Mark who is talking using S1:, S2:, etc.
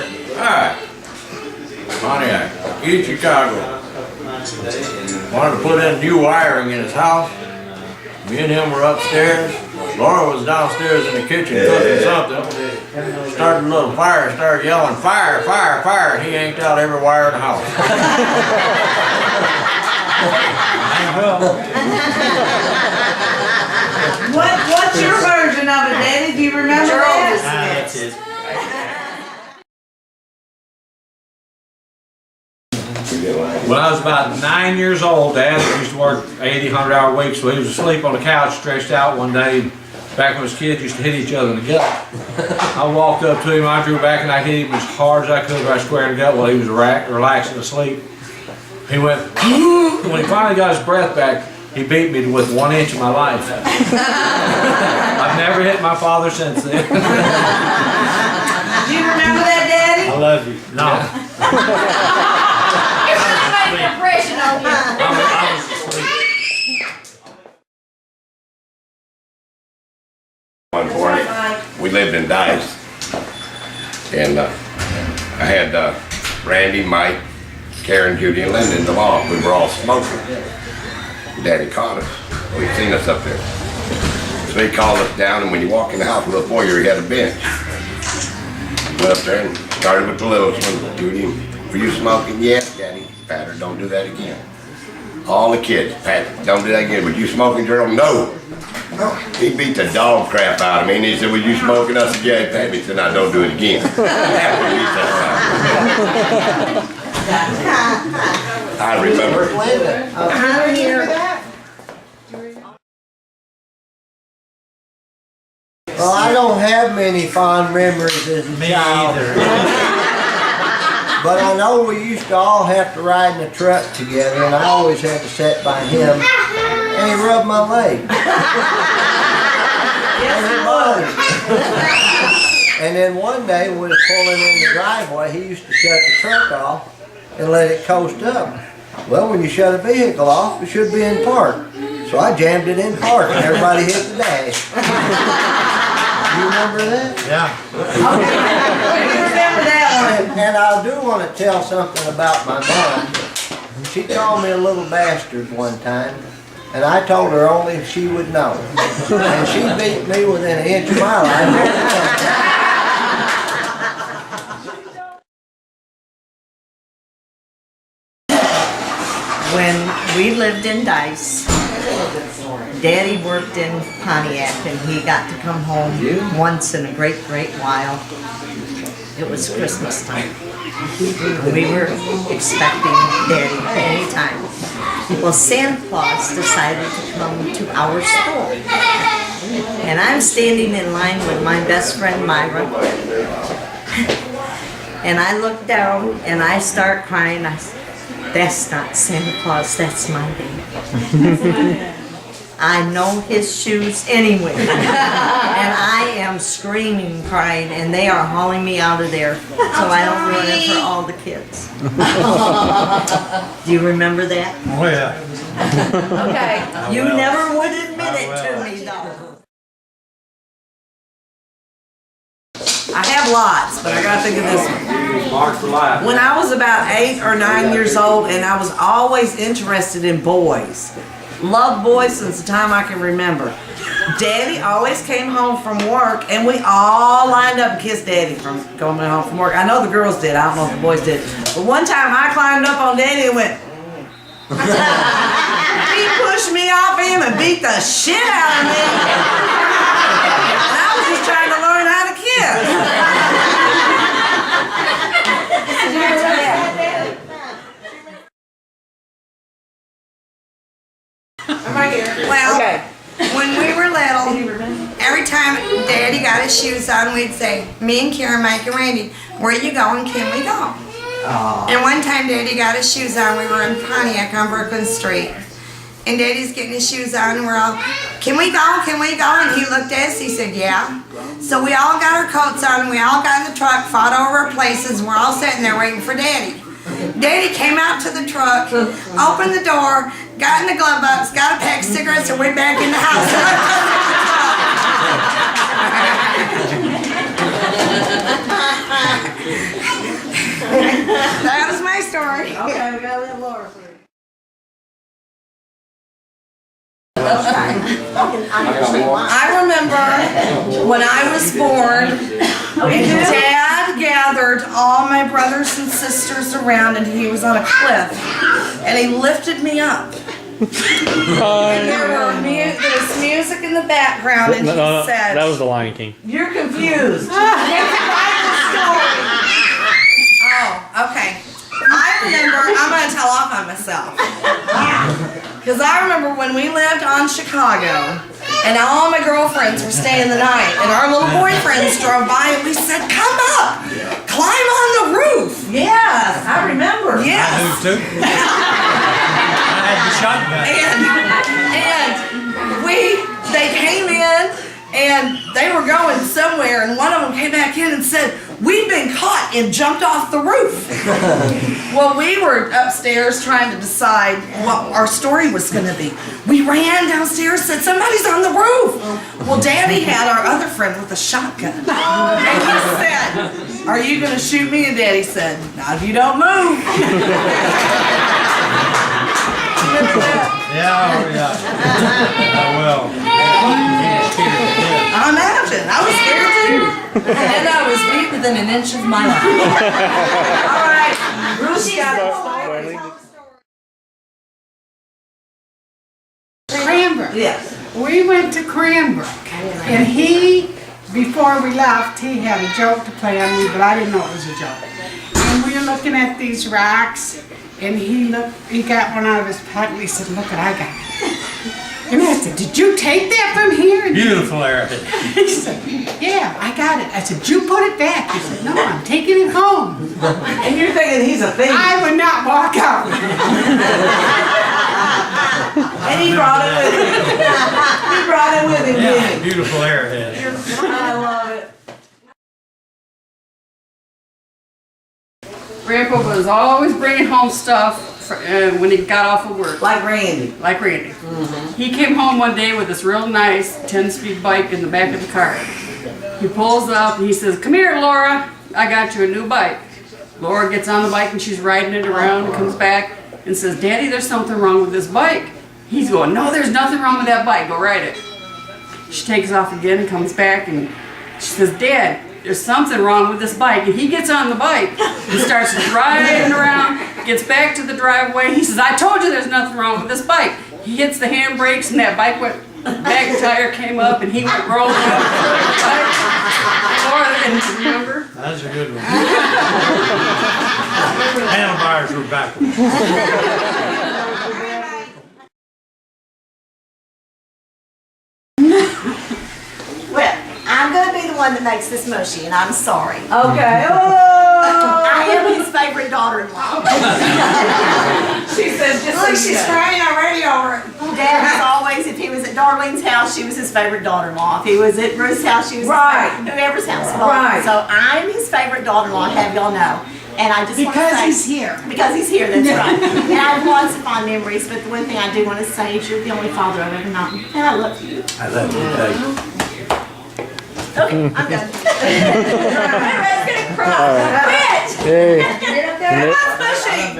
S1: Alright, Pontiac, East Chicago. Wanted to put in new wiring in his house. Me and him were upstairs. Laura was downstairs in the kitchen cooking something. Started a little fire, started yelling, fire, fire, fire, and he yanked out every wire in the house.
S2: What's your version of it, Daddy? Do you remember that?
S3: That's it.
S1: When I was about 9 years old, Dad used to work 80, 100-hour weeks, so he was asleep on the couch, stretched out one day. Back when his kids used to hit each other in the gut. I walked up to him, I drew back, and I hit him as hard as I could right square in the gut while he was relaxing asleep. He went, when he finally got his breath back, he beat me with 1 inch of my life. I've never hit my father since then.
S2: Do you remember that, Daddy?
S1: I love you. No.
S4: An impression on you.
S1: I was asleep.
S5: We lived in Dice, and I had Randy, Mike, Karen, Judy, and Linda in the lawn. We were all smoking. Daddy caught us. He seen us up there. So he called us down, and when you walk in the house, a little foyer, he had a bench. Went up there and started with the littlest one. Judy, were you smoking? Yes, Daddy. Pat her, don't do that again. All the kids, Pat, don't do that again. Were you smoking, Gerald? No. He beat the dog crap out of me, and he said, "Were you smoking us again?" Pat me said, "No, don't do it again." I remember.
S3: Well, I don't have many fond memories as a child. But I know we used to all have to ride in the truck together, and I always had to sit by him, and he rubbed my leg. And then one day when we was pulling in the driveway, he used to shut the truck off and let it coast up. Well, when you shut a vehicle off, it should be in park. So I jammed it in park and everybody hit the dash. You remember that?
S1: Yeah.
S3: And I do want to tell something about my mom. She called me a little bastard one time, and I told her only if she would know. And she beat me within an inch of my life.
S2: When we lived in Dice, Daddy worked in Pontiac, and he got to come home once in a great while. It was Christmas time. We were expecting Daddy any time. Well, Santa Claus decided to come to our school. And I'm standing in line with my best friend Myra. And I look down and I start crying. I said, "That's not Santa Claus, that's my baby." I know his shoes anywhere. And I am screaming, crying, and they are hauling me out of there so I don't ruin it for all the kids. Do you remember that?
S1: Oh, yeah.
S4: Okay.
S2: You never would admit it to me, though.
S6: I have lots, but I gotta think of this one.
S1: Mark for life.
S6: When I was about 8 or 9 years old, and I was always interested in boys. Loved boys since the time I can remember. Daddy always came home from work, and we all lined up and kissed Daddy from coming home from work. I know the girls did, I don't know if the boys did. But one time I climbed up on Daddy and went, he pushed me off him and beat the shit out of me. And I was just trying to learn how to kiss.
S7: Well, when we were little, every time Daddy got his shoes on, we'd say, me and Karen, Mike and Randy, where you going, can we go? And one time Daddy got his shoes on, we were in Pontiac on Brooklyn Street. And Daddy's getting his shoes on, and we're all, can we go, can we go? And he looked at us, he said, yeah. So we all got our coats on, we all got in the truck, fought over our places, we're all sitting there waiting for Daddy. Daddy came out to the truck, opened the door, got in the glove box, got a pack of cigarettes, and went back in the house. story.
S6: Okay, we gotta let Laura through. I remember when I was born, and Dad gathered all my brothers and sisters around, and he was on a cliff, and he lifted me up. And there was music in the background, and he said,
S8: That was the Lion King.
S6: "You're confused." Oh, okay. I remember, I'm going to tell off on myself. Because I remember when we lived on Chicago, and all my girlfriends were staying the night, and our little boyfriends drove by, and we said, "Come up, climb on the roof." Yes, I remember. Yes.
S1: I do too. I had the shotgun.
S6: And they came in, and they were going somewhere, and one of them came back in and said, "We've been caught," and jumped off the roof. Well, we were upstairs trying to decide what our story was going to be. We ran downstairs, said, "Somebody's on the roof." Well, Daddy had our other friend with a shotgun. And he said, "Are you going to shoot me?" And Daddy said, "Not if you don't move." Remember that?
S1: Yeah, I will.
S6: I imagine. I was scared too. And I was beat within an inch of my life. All right. Bruce got it.
S9: Cranbrook.
S6: Yes.
S9: We went to Cranbrook, and before we left, he had a joke to play on me, but I didn't know it was a joke. And we were looking at these rocks, and he got one out of his pocket, and he said, "Look what I got." And I said, "Did you take that from here?"
S1: Beautiful arrowhead.
S9: He said, "Yeah, I got it." I said, "You put it back." He said, "No, I'm taking it home."
S6: And you're thinking he's a thief.
S9: I would not walk out.
S6: And he brought it with him. He brought it with him, didn't he?
S1: Beautiful arrowhead.
S6: I love it.
S10: Grandpa was always bringing home stuff when he got off of work.
S6: Like Randy.
S10: Like Randy. He came home one day with this real nice 10-speed bike in the back of the car. He pulls up and he says, "Come here, Laura. I got you a new bike." Laura gets on the bike and she's riding it around and comes back and says, "Daddy, there's something wrong with this bike." He's going, "No, there's nothing wrong with that bike. Go ride it." She takes off again and comes back and she says, "Dad, there's something wrong with this bike." And he gets on the bike and starts riding around, gets back to the driveway. He says, "I told you there's nothing wrong with this bike." He hits the handbrakes and that bike went, back tire came up and he went rolling up the bike. And remember?
S1: That's a good one. Handlebars were backwards.
S2: Well, I'm gonna be the one that makes this mushy, and I'm sorry.
S6: Okay.
S2: I am his favorite daughter-in-law.
S6: She says, just
S7: Look,
S6: like
S7: she's
S6: that.
S7: crying already over it.
S2: Dad was always, if he was at Darlene's house, she was his favorite daughter-in-law. If he was at Ruth's house, she was
S6: Right.
S2: whoever's house it was.
S6: Right.
S2: So I'm his favorite daughter-in-law, have y'all know. And I just want to
S9: Because
S2: say,
S9: he's here.
S2: Because he's here, that's right. And I have lots of fond memories, but the one thing I do want to say is you're the only father I've ever known. And I love you.
S1: I love you, Dave.
S2: Okay, I'm done.
S4: Everybody's gonna cry.
S8: Hey.
S2: Quit! You're not pushing.